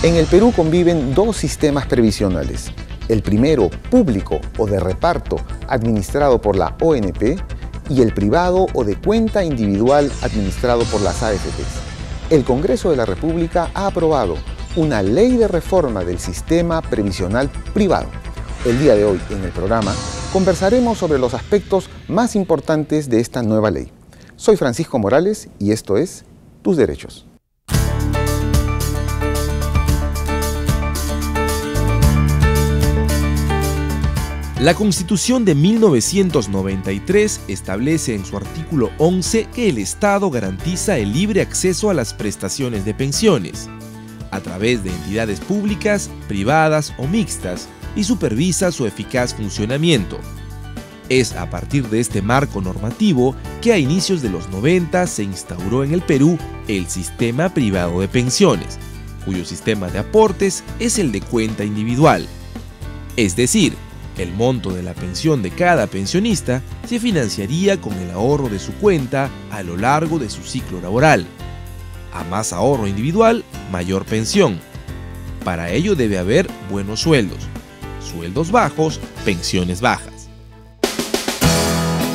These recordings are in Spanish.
En el Perú conviven dos sistemas previsionales. El primero, público o de reparto, administrado por la ONP, y el privado o de cuenta individual, administrado por las AFPs. El Congreso de la República ha aprobado una ley de reforma del sistema previsional privado. El día de hoy, en el programa, conversaremos sobre los aspectos más importantes de esta nueva ley. Soy Francisco Morales y esto es Tus Derechos. La Constitución de 1993 establece en su artículo 11 que el Estado garantiza el libre acceso a las prestaciones de pensiones, a través de entidades públicas, privadas o mixtas, y supervisa su eficaz funcionamiento. Es a partir de este marco normativo que a inicios de los 90 se instauró en el Perú el sistema privado de pensiones, cuyo sistema de aportes es el de cuenta individual. Es decir, el monto de la pensión de cada pensionista se financiaría con el ahorro de su cuenta a lo largo de su ciclo laboral. A más ahorro individual, mayor pensión. Para ello debe haber buenos sueldos. Sueldos bajos, pensiones bajas.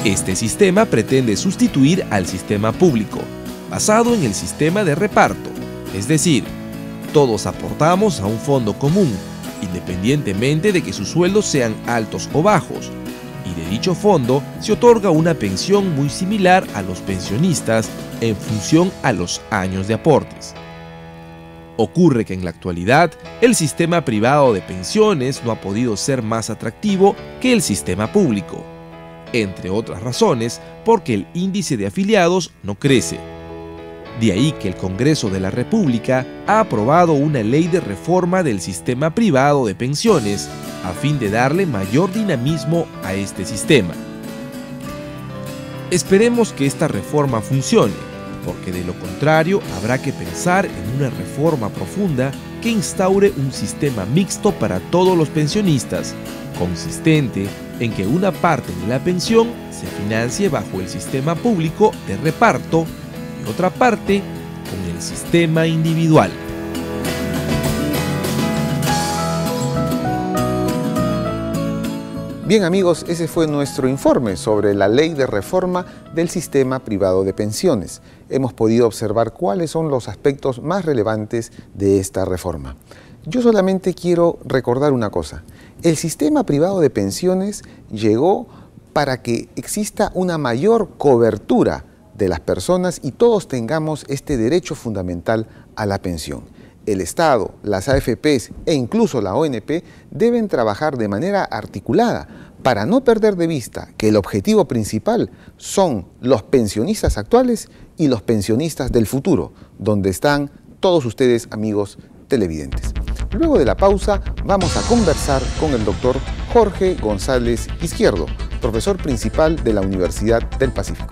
Este sistema pretende sustituir al sistema público, basado en el sistema de reparto, es decir, todos aportamos a un fondo común, independientemente de que sus sueldos sean altos o bajos, y de dicho fondo se otorga una pensión muy similar a los pensionistas en función a los años de aportes. Ocurre que en la actualidad el sistema privado de pensiones no ha podido ser más atractivo que el sistema público, entre otras razones porque el índice de afiliados no crece. De ahí que el Congreso de la República ha aprobado una ley de reforma del sistema privado de pensiones a fin de darle mayor dinamismo a este sistema. Esperemos que esta reforma funcione, porque de lo contrario habrá que pensar en una reforma profunda que instaure un sistema mixto para todos los pensionistas, consistente en que una parte de la pensión se financie bajo el sistema público de reparto y otra parte con el sistema individual. Bien amigos, ese fue nuestro informe sobre la ley de reforma del sistema privado de pensiones. Hemos podido observar cuáles son los aspectos más relevantes de esta reforma. Yo solamente quiero recordar una cosa. El sistema privado de pensiones llegó para que exista una mayor cobertura de las personas y todos tengamos este derecho fundamental a la pensión. El Estado, las AFPs e incluso la ONP deben trabajar de manera articulada para no perder de vista que el objetivo principal son los pensionistas actuales y los pensionistas del futuro, donde están todos ustedes, amigos televidentes. Luego de la pausa vamos a conversar con el doctor Jorge González Izquierdo, profesor principal de la Universidad del Pacífico.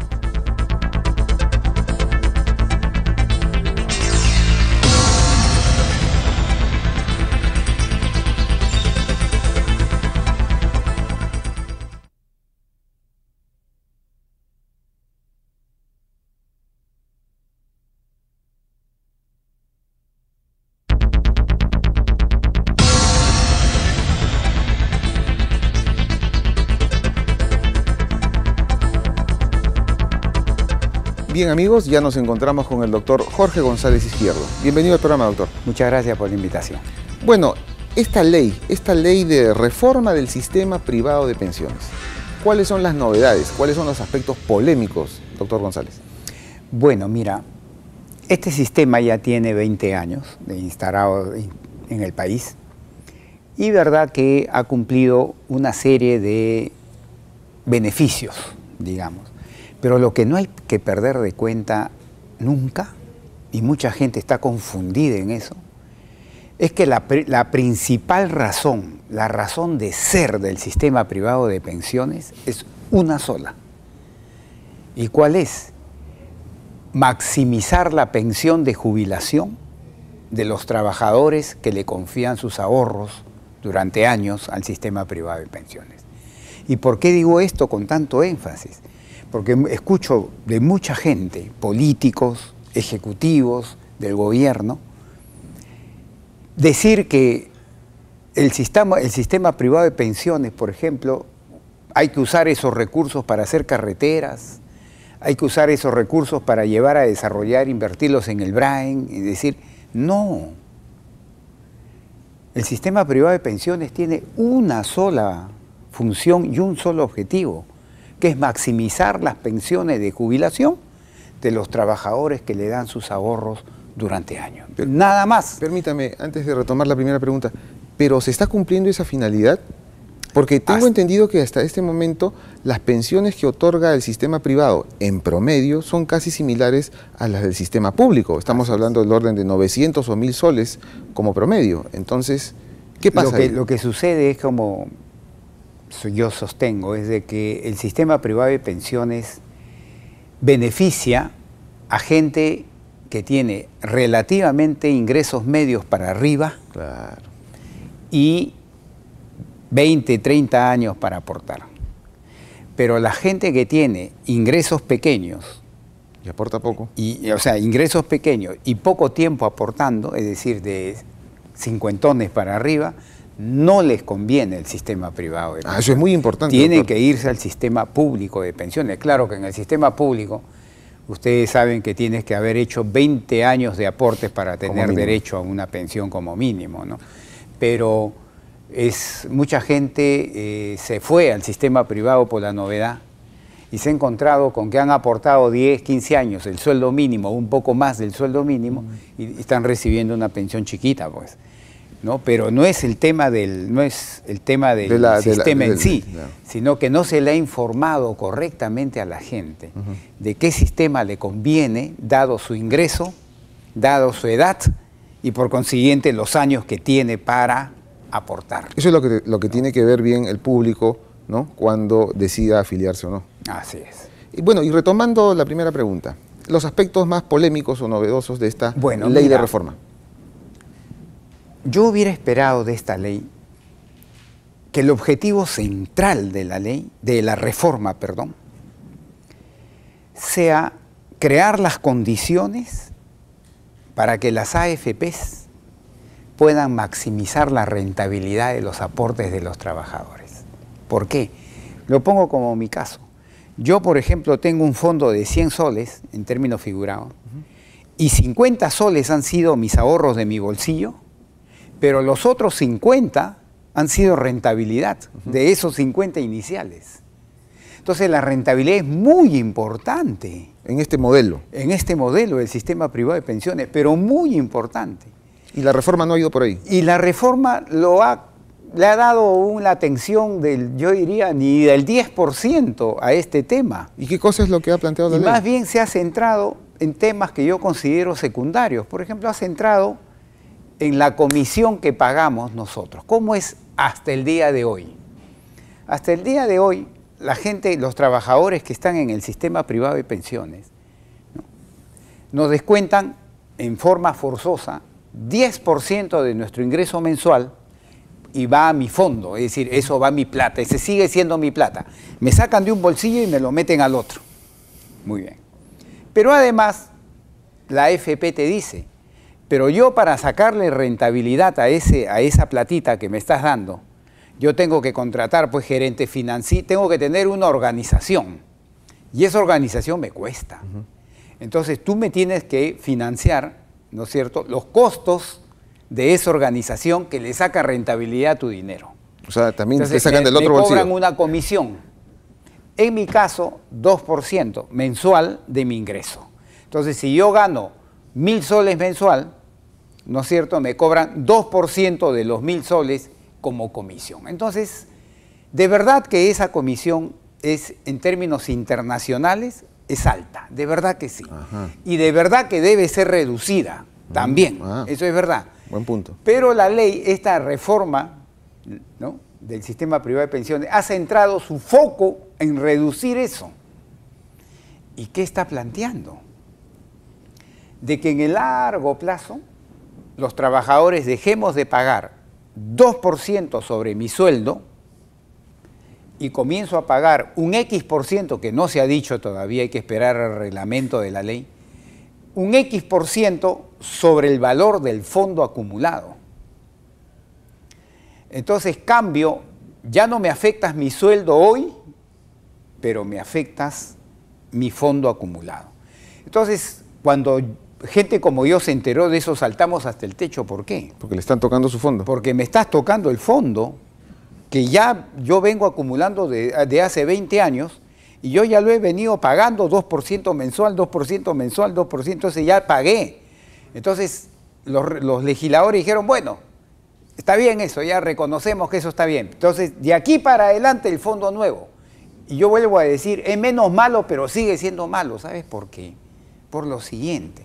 Bien amigos, ya nos encontramos con el doctor Jorge González Izquierdo. Bienvenido al programa, doctor. Muchas gracias por la invitación. Bueno, esta ley de reforma del sistema privado de pensiones, ¿cuáles son las novedades? ¿Cuáles son los aspectos polémicos, doctor González? Bueno, mira, este sistema ya tiene 20 años de instalado en el país y verdad que ha cumplido una serie de beneficios, digamos. Pero lo que no hay que perder de cuenta nunca, y mucha gente está confundida en eso, es que la principal razón, la razón de ser del sistema privado de pensiones es una sola. ¿Y cuál es? Maximizar la pensión de jubilación de los trabajadores que le confían sus ahorros durante años al sistema privado de pensiones. ¿Y por qué digo esto con tanto énfasis? Porque escucho de mucha gente, políticos, ejecutivos del gobierno, decir que el sistema privado de pensiones, por ejemplo, hay que usar esos recursos para hacer carreteras, hay que usar esos recursos para llevar a desarrollar, invertirlos en el Brain, y decir, no. El sistema privado de pensiones tiene una sola función y un solo objetivo, que es maximizar las pensiones de jubilación de los trabajadores que le dan sus ahorros durante años. Nada más. Permítame, antes de retomar la primera pregunta, ¿pero se está cumpliendo esa finalidad? Porque tengo entendido que hasta este momento las pensiones que otorga el sistema privado en promedio son casi similares a las del sistema público. Estamos hablando del orden de 900 o 1000 soles como promedio. Entonces, ¿qué pasa ahí? Lo que sucede es, como yo sostengo, es de que el sistema privado de pensiones beneficia a gente que tiene relativamente ingresos medios para arriba, Claro. y 20, 30 años para aportar. Pero la gente que tiene ingresos pequeños, Y aporta poco. o sea, ingresos pequeños y poco tiempo aportando, es decir, de cincuentones para arriba, no les conviene el sistema privado de pensiones. Eso es muy importante. Tienen doctor. que irse al sistema público de pensiones. Claro que en el sistema público, ustedes saben que tienes que haber hecho 20 años de aportes para tener derecho a una pensión como mínimo, ¿no? Pero mucha gente se fue al sistema privado por la novedad y se ha encontrado con que han aportado 10, 15 años el sueldo mínimo, un poco más del sueldo mínimo, y están recibiendo una pensión chiquita, pues, ¿no? Pero no es el tema del, sistema en sí, sino que no se le ha informado correctamente a la gente de qué sistema le conviene, dado su ingreso, dado su edad y por consiguiente los años que tiene para aportar. Eso es lo que tiene que ver bien el público, ¿no?, cuando decida afiliarse o no. Así es. Y bueno, y retomando la primera pregunta, los aspectos más polémicos o novedosos de esta ley de reforma. Yo hubiera esperado de esta ley que el objetivo central de la ley, de la reforma, perdón, sea crear las condiciones para que las AFPs puedan maximizar la rentabilidad de los aportes de los trabajadores. ¿Por qué? Lo pongo como mi caso. Yo, por ejemplo, tengo un fondo de 100 soles, en términos figurados, y 50 soles han sido mis ahorros de mi bolsillo, pero los otros 50 han sido rentabilidad de esos 50 iniciales. Entonces la rentabilidad es muy importante. En este modelo. En este modelo del sistema privado de pensiones, pero muy importante. Y la reforma no ha ido por ahí. Y la reforma le ha dado una atención yo diría, ni del 10% a este tema. ¿Y qué cosa es lo que ha planteado la ley? Más bien se ha centrado en temas que yo considero secundarios. Por ejemplo, ha centrado en la comisión que pagamos nosotros. ¿Cómo es hasta el día de hoy? Hasta el día de hoy, la gente, los trabajadores que están en el sistema privado de pensiones, ¿no?, nos descuentan en forma forzosa 10% de nuestro ingreso mensual y va a mi fondo, es decir, eso va a mi plata, ese sigue siendo mi plata. Me sacan de un bolsillo y me lo meten al otro. Muy bien. Pero además, la AFP te dice, pero yo para sacarle rentabilidad a esa platita que me estás dando, yo tengo que contratar pues gerente financiero, tengo que tener una organización y esa organización me cuesta. Entonces tú me tienes que financiar, ¿no es cierto?, los costos de esa organización que le saca rentabilidad a tu dinero. O sea, también entonces, te sacan del otro bolsillo. Me cobran una comisión. En mi caso, 2% mensual de mi ingreso. Entonces, si yo gano 1000 soles mensual, ¿no es cierto?, me cobran 2% de los 1000 soles como comisión. Entonces, de verdad que esa comisión es, en términos internacionales, es alta, de verdad que sí. Ajá. Y de verdad que debe ser reducida también, eso es verdad. Buen punto. Pero la ley, esta reforma, ¿no?, del sistema privado de pensiones, ha centrado su foco en reducir eso. ¿Y qué está planteando? De que en el largo plazo los trabajadores dejemos de pagar 2% sobre mi sueldo y comienzo a pagar un X% que no se ha dicho todavía, hay que esperar al reglamento de la ley, un X% sobre el valor del fondo acumulado. Entonces, cambio, ya no me afectas mi sueldo hoy, pero me afectas mi fondo acumulado. Entonces, cuando gente como yo se enteró de eso, saltamos hasta el techo. ¿Por qué? Porque le están tocando su fondo. Porque me estás tocando el fondo que ya yo vengo acumulando de hace 20 años y yo ya lo he venido pagando 2% mensual, 2% mensual, 2%, entonces ya pagué. Entonces los legisladores dijeron, bueno, está bien eso, ya reconocemos que eso está bien. Entonces, de aquí para adelante el fondo nuevo. Y yo vuelvo a decir, es menos malo, pero sigue siendo malo. ¿Sabes por qué? Por lo siguiente.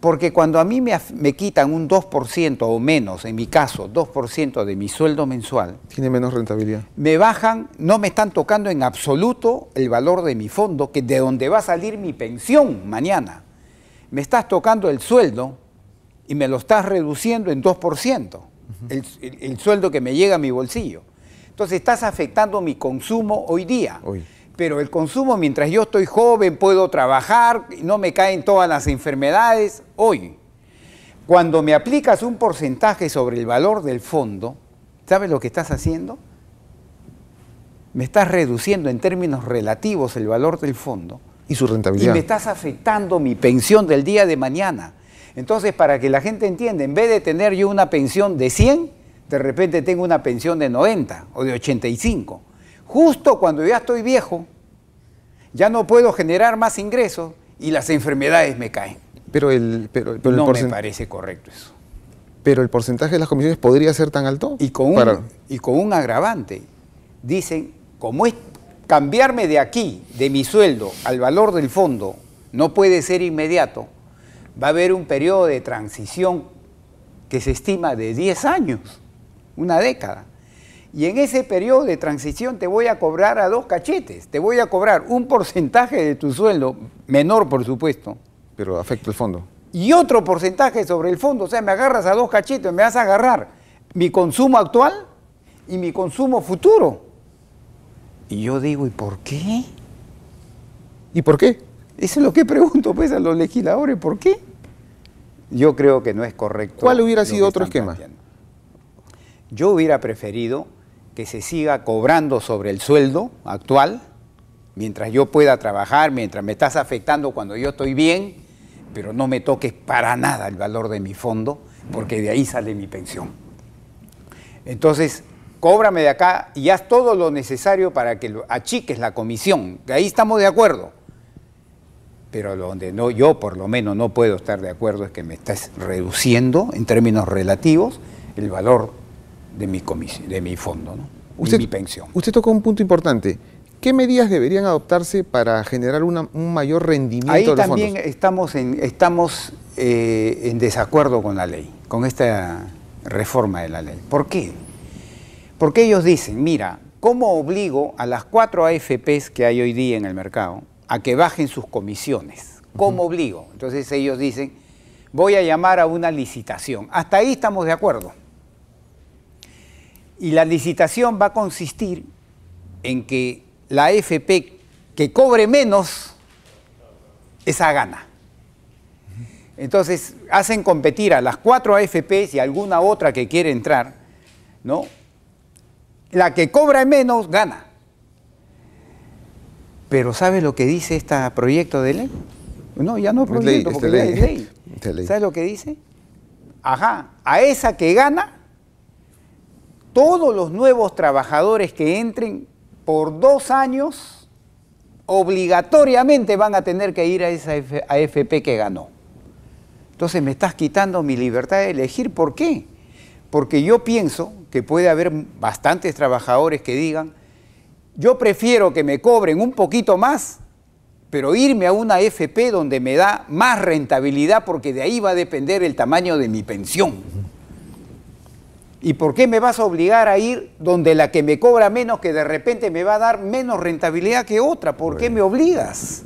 Porque cuando a mí me quitan un 2% o menos, en mi caso, 2% de mi sueldo mensual, tiene menos rentabilidad. Me bajan, no me están tocando en absoluto el valor de mi fondo, que de donde va a salir mi pensión mañana. Me estás tocando el sueldo y me lo estás reduciendo en 2%, el sueldo que me llega a mi bolsillo. Entonces estás afectando mi consumo hoy día. Pero el consumo, mientras yo estoy joven, puedo trabajar, no me caen todas las enfermedades, hoy. Cuando me aplicas un porcentaje sobre el valor del fondo, ¿sabes lo que estás haciendo? Me estás reduciendo en términos relativos el valor del fondo. Y su rentabilidad. Y me estás afectando mi pensión del día de mañana. Entonces, para que la gente entienda, en vez de tener yo una pensión de 100, de repente tengo una pensión de 90 o de 85. Justo cuando ya estoy viejo, ya no puedo generar más ingresos y las enfermedades me caen. Pero no me parece correcto eso. Pero el porcentaje de las comisiones podría ser tan alto. Y con un agravante. Dicen, como es cambiarme de aquí, de mi sueldo, al valor del fondo, no puede ser inmediato, va a haber un periodo de transición que se estima de 10 años, una década. Y en ese periodo de transición te voy a cobrar a 2 cachetes. Te voy a cobrar un porcentaje de tu sueldo, menor por supuesto. Pero afecta el fondo. Y otro porcentaje sobre el fondo. O sea, me agarras a 2 cachetes, me vas a agarrar mi consumo actual y mi consumo futuro. Y yo digo, ¿y por qué? ¿Y por qué? Eso es lo que pregunto pues a los legisladores, ¿por qué? Yo creo que no es correcto. ¿Cuál hubiera sido otro esquema? Yo hubiera preferido que se siga cobrando sobre el sueldo actual, mientras yo pueda trabajar, mientras me estás afectando cuando yo estoy bien, pero no me toques para nada el valor de mi fondo, porque de ahí sale mi pensión. Entonces, cóbrame de acá y haz todo lo necesario para que achiques la comisión, de ahí estamos de acuerdo. Pero donde no, yo por lo menos no puedo estar de acuerdo es que me estás reduciendo en términos relativos el valor de mi fondo, ¿no? Mi pensión. Usted tocó un punto importante. ¿Qué medidas deberían adoptarse para generar un mayor rendimiento de los fondos? Ahí también estamos en desacuerdo con la ley, con esta reforma de la ley. ¿Por qué? Porque ellos dicen, mira, ¿cómo obligo a las 4 AFPs que hay hoy día en el mercado a que bajen sus comisiones? ¿Cómo obligo? Entonces ellos dicen, voy a llamar a una licitación. Hasta ahí estamos de acuerdo. Y la licitación va a consistir en que la AFP que cobre menos, esa gana. Entonces hacen competir a las 4 AFPs y alguna otra que quiere entrar, ¿no? La que cobra menos, gana. Pero ¿sabe lo que dice este proyecto de ley? No, ya no es proyecto, porque ya es ley. ¿Sabe lo que dice? Ajá, a esa que gana, todos los nuevos trabajadores que entren por 2 años, obligatoriamente van a tener que ir a esa AFP que ganó. Entonces me estás quitando mi libertad de elegir. ¿Por qué? Porque yo pienso que puede haber bastantes trabajadores que digan, yo prefiero que me cobren un poquito más, pero irme a una AFP donde me da más rentabilidad, porque de ahí va a depender el tamaño de mi pensión. ¿Y por qué me vas a obligar a ir donde la que me cobra menos, que de repente me va a dar menos rentabilidad que otra? ¿Por qué me obligas?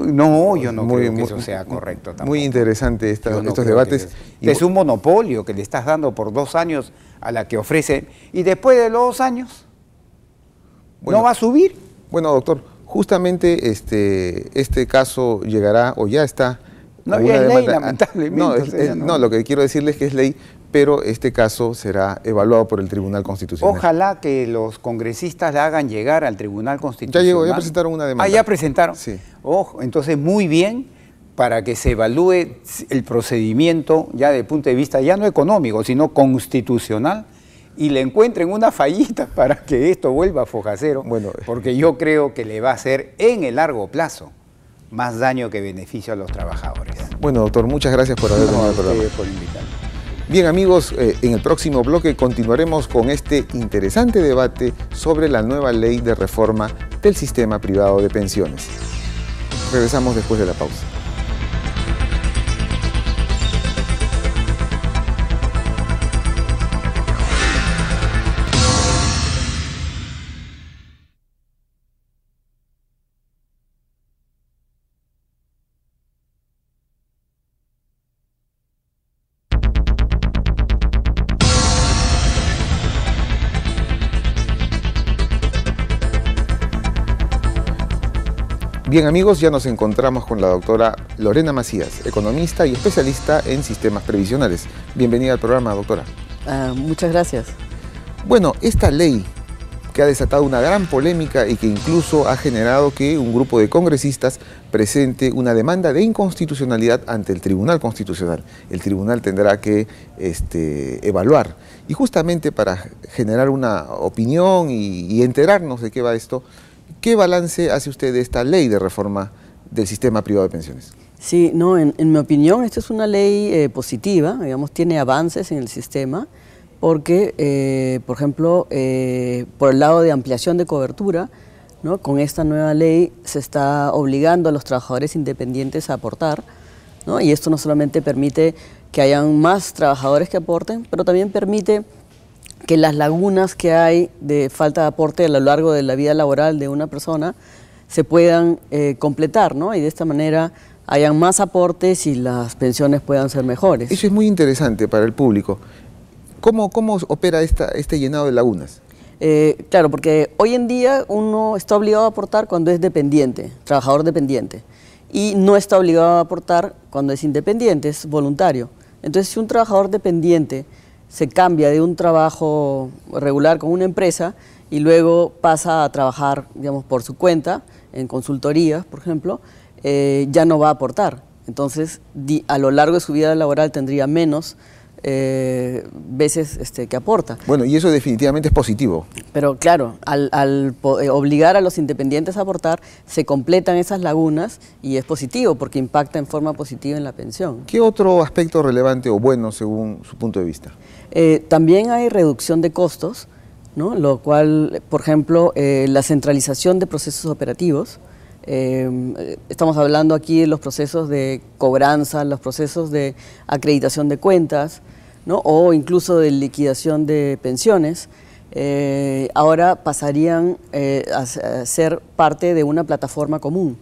No, yo no creo que eso sea correcto tampoco. Muy interesante estos debates. Es un monopolio que le estás dando por 2 años a la que ofrece, y después de los 2 años, ¿no va a subir? Bueno, doctor, justamente este caso llegará, o ya está. No, ya es ley, lamentablemente. No, lo que quiero decirles es que es ley, pero este caso será evaluado por el Tribunal Constitucional. Ojalá que los congresistas la hagan llegar al Tribunal Constitucional. Ya presentaron una demanda. Ah, ya presentaron. Sí. Ojo, entonces muy bien para que se evalúe el procedimiento ya desde el punto de vista ya no económico, sino constitucional, y le encuentren una fallita para que esto vuelva a Focacero, bueno, porque yo creo que le va a hacer en el largo plazo más daño que beneficio a los trabajadores. Bueno, doctor, muchas gracias por haber venido al programa. Por invitarme. Bien, amigos, en el próximo bloque continuaremos con este interesante debate sobre la nueva ley de reforma del sistema privado de pensiones. Regresamos después de la pausa. Bien, amigos, ya nos encontramos con la doctora Lorena Macías, economista y especialista en sistemas previsionales. Bienvenida al programa, doctora. Muchas gracias. Bueno, esta ley que ha desatado una gran polémica y que incluso ha generado que un grupo de congresistas presente una demanda de inconstitucionalidad ante el Tribunal Constitucional. El tribunal tendrá que evaluar. Y justamente para generar una opinión y enterarnos de qué va esto, ¿qué balance hace usted de esta ley de reforma del sistema privado de pensiones? Sí, no, en mi opinión, esta es una ley positiva, digamos, tiene avances en el sistema, porque, por ejemplo, por el lado de ampliación de cobertura, ¿no? Con esta nueva ley se está obligando a los trabajadores independientes a aportar, ¿no? Y esto no solamente permite que hayan más trabajadores que aporten, pero también permite que las lagunas que hay de falta de aporte a lo largo de la vida laboral de una persona se puedan completar, ¿no? Y de esta manera hayan más aportes y las pensiones puedan ser mejores. Eso es muy interesante para el público. ¿Cómo opera este llenado de lagunas? Claro, porque hoy en día uno está obligado a aportar cuando es dependiente, trabajador dependiente, y no está obligado a aportar cuando es independiente, es voluntario. Entonces, si un trabajador dependiente se cambia de un trabajo regular con una empresa y luego pasa a trabajar, digamos, por su cuenta, en consultorías, por ejemplo, ya no va a aportar. Entonces, a lo largo de su vida laboral tendría menos veces que aporta. Bueno, y eso definitivamente es positivo. Pero claro, al obligar a los independientes a aportar, se completan esas lagunas y es positivo porque impacta en forma positiva en la pensión. ¿Qué otro aspecto relevante o bueno según su punto de vista? También hay reducción de costos, ¿no? Lo cual, por ejemplo, la centralización de procesos operativos. Estamos hablando aquí de los procesos de cobranza, los procesos de acreditación de cuentas, ¿no? O incluso de liquidación de pensiones. Ahora pasarían a ser parte de una plataforma común.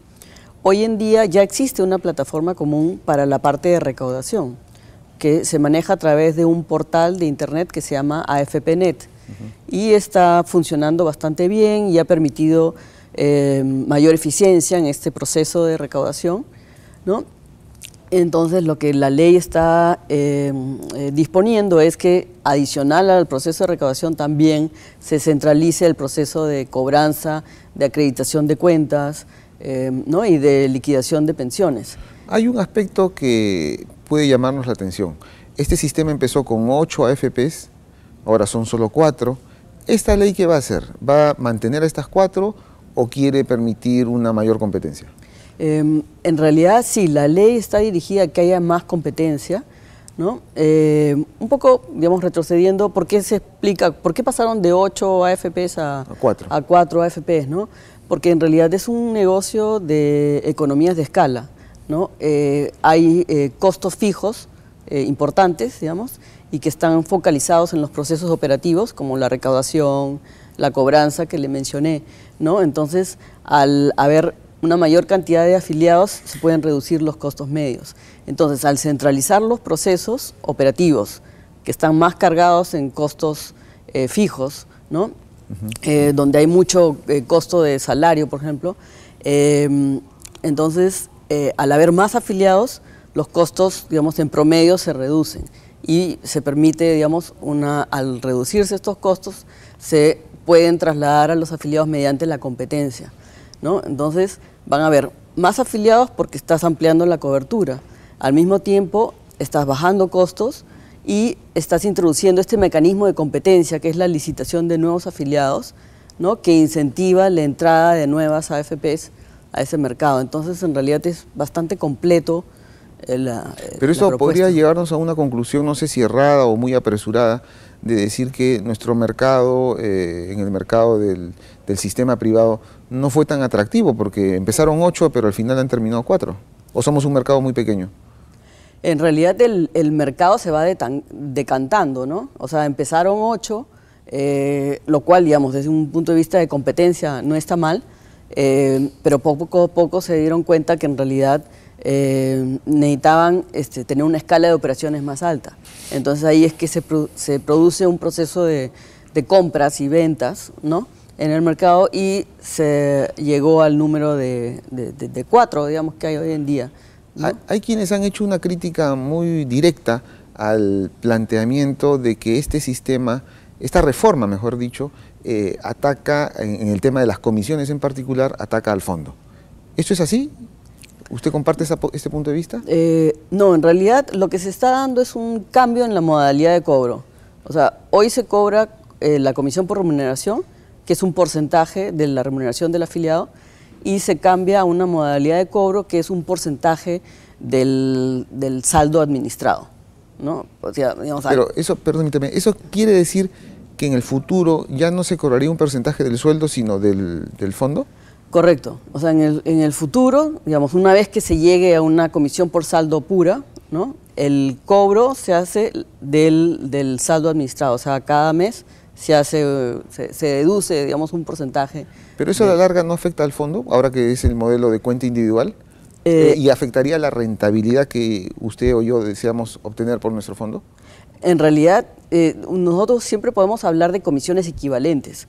Hoy en día ya existe una plataforma común para la parte de recaudación, que se maneja a través de un portal de internet que se llama AFPNet. Y está funcionando bastante bien y ha permitido mayor eficiencia en este proceso de recaudación, ¿no? Entonces, lo que la ley está disponiendo es que, adicional al proceso de recaudación, también se centralice el proceso de cobranza, de acreditación de cuentas, ¿no? Y de liquidación de pensiones. Hay un aspecto que puede llamarnos la atención. Este sistema empezó con 8 AFPs, ahora son solo 4. ¿Esta ley qué va a hacer? ¿Va a mantener a estas 4 o quiere permitir una mayor competencia? En realidad, sí, la ley está dirigida a que haya más competencia, ¿no? Un poco, digamos, retrocediendo, ¿por qué se explica, por qué pasaron de 8 AFPs a 4 AFPs, ¿no? Porque en realidad es un negocio de economías de escala, ¿no? Hay costos fijos importantes, digamos, y que están focalizados en los procesos operativos, como la recaudación, la cobranza que le mencioné, ¿no? Entonces, al haber una mayor cantidad de afiliados, se pueden reducir los costos medios. Entonces, al centralizar los procesos operativos, que están más cargados en costos fijos, ¿no? Donde hay mucho costo de salario, por ejemplo, entonces, al haber más afiliados, los costos, digamos, en promedio se reducen. y se permite, digamos, al reducirse estos costos, se pueden trasladar a los afiliados mediante la competencia, ¿no? Entonces van a haber más afiliados porque estás ampliando la cobertura. Al mismo tiempo estás bajando costos y estás introduciendo este mecanismo de competencia que es la licitación de nuevos afiliados, ¿no? Que incentiva la entrada de nuevas AFPs a ese mercado. Entonces en realidad es bastante completo. Pero eso podría llevarnos a una conclusión, no sé si errada o muy apresurada, de decir que nuestro mercado, en el mercado del sistema privado, no fue tan atractivo, porque empezaron 8, pero al final han terminado 4. ¿O somos un mercado muy pequeño? En realidad el mercado se va decantando, ¿no? O sea, empezaron 8, lo cual, digamos, desde un punto de vista de competencia no está mal, pero poco a poco se dieron cuenta que en realidad necesitaban tener una escala de operaciones más alta. Entonces ahí es que se produce un proceso de compras y ventas, ¿no? En el mercado, y se llegó al número de 4, digamos, que hay hoy en día, ¿no? Hay quienes han hecho una crítica muy directa al planteamiento de que este sistema, esta reforma, mejor dicho, ataca, en el tema de las comisiones en particular, ataca al fondo. ¿Esto es así? ¿Usted comparte este punto de vista? No, en realidad lo que se está dando es un cambio en la modalidad de cobro. O sea, hoy se cobra la comisión por remuneración, que es un porcentaje de la remuneración del afiliado, y se cambia a una modalidad de cobro que es un porcentaje del saldo administrado, ¿no? O sea, digamos, pero eso, permíteme, ¿eso quiere decir que en el futuro ya no se cobraría un porcentaje del sueldo, sino del fondo? Correcto. O sea, en el futuro, digamos, una vez que se llegue a una comisión por saldo pura, ¿no? El cobro se hace del saldo administrado. O sea, cada mes se deduce, digamos, un porcentaje. ¿Pero eso a la larga no afecta al fondo, ahora que es el modelo de cuenta individual? ¿Y afectaría la rentabilidad que usted o yo deseamos obtener por nuestro fondo? En realidad, nosotros siempre podemos hablar de comisiones equivalentes.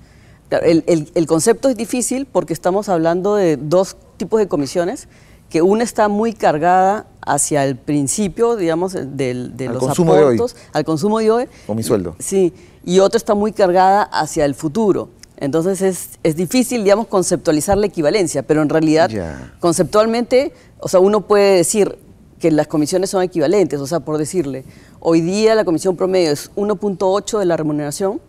El concepto es difícil porque estamos hablando de dos tipos de comisiones, que una está muy cargada hacia el principio, digamos, de los aportos, al consumo de hoy. O mi sueldo. Sí, y otra está muy cargada hacia el futuro. Entonces es difícil, digamos, conceptualizar la equivalencia, pero en realidad, conceptualmente, o sea, uno puede decir que las comisiones son equivalentes. O sea, por decirle, hoy día la comisión promedio es 1.8 de la remuneración,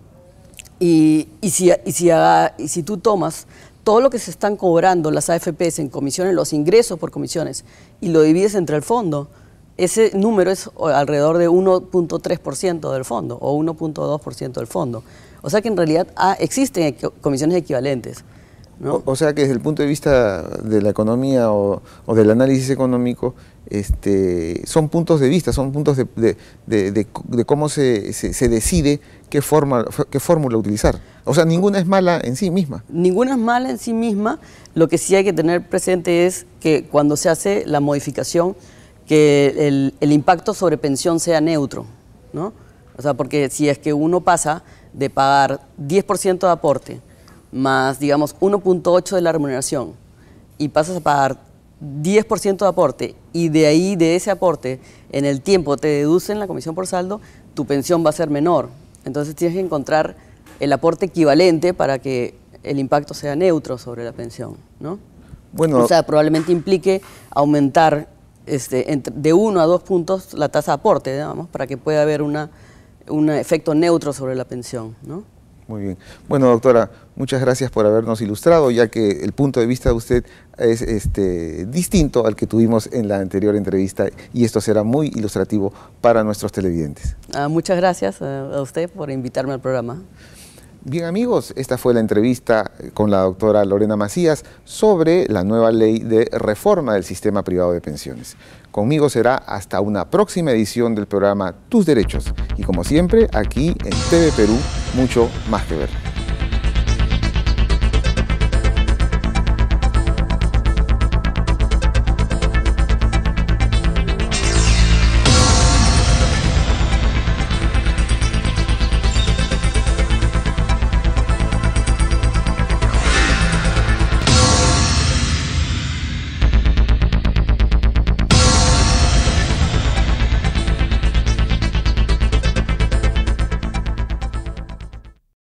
y si tú tomas todo lo que se están cobrando las AFPs en comisiones, los ingresos por comisiones, y lo divides entre el fondo, ese número es alrededor de 1.3% del fondo o 1.2% del fondo. O sea que en realidad existen comisiones equivalentes, ¿no? O sea que desde el punto de vista de la economía o del análisis económico, son puntos de vista, son puntos de cómo se decide qué fórmula utilizar. O sea, ninguna es mala en sí misma. Ninguna es mala en sí misma. Lo que sí hay que tener presente es que cuando se hace la modificación, que el impacto sobre pensión sea neutro, ¿no? O sea, porque si es que uno pasa de pagar 10% de aporte más, digamos, 1.8 de la remuneración, y pasas a pagar 10% de aporte, y de ahí, de ese aporte, en el tiempo te deducen la comisión por saldo, tu pensión va a ser menor. Entonces tienes que encontrar el aporte equivalente para que el impacto sea neutro sobre la pensión, ¿no? Bueno, o sea, probablemente implique aumentar de 1 a 2 puntos la tasa de aporte, digamos, para que pueda haber un efecto neutro sobre la pensión, ¿no? Muy bien. Bueno, doctora, muchas gracias por habernos ilustrado, ya que el punto de vista de usted es distinto al que tuvimos en la anterior entrevista, y esto será muy ilustrativo para nuestros televidentes. Muchas gracias a usted por invitarme al programa. Bien, amigos, esta fue la entrevista con la doctora Lorena Macías sobre la nueva ley de reforma del sistema privado de pensiones. Conmigo será hasta una próxima edición del programa Tus Derechos. Y como siempre, aquí en TV Perú, mucho más que ver.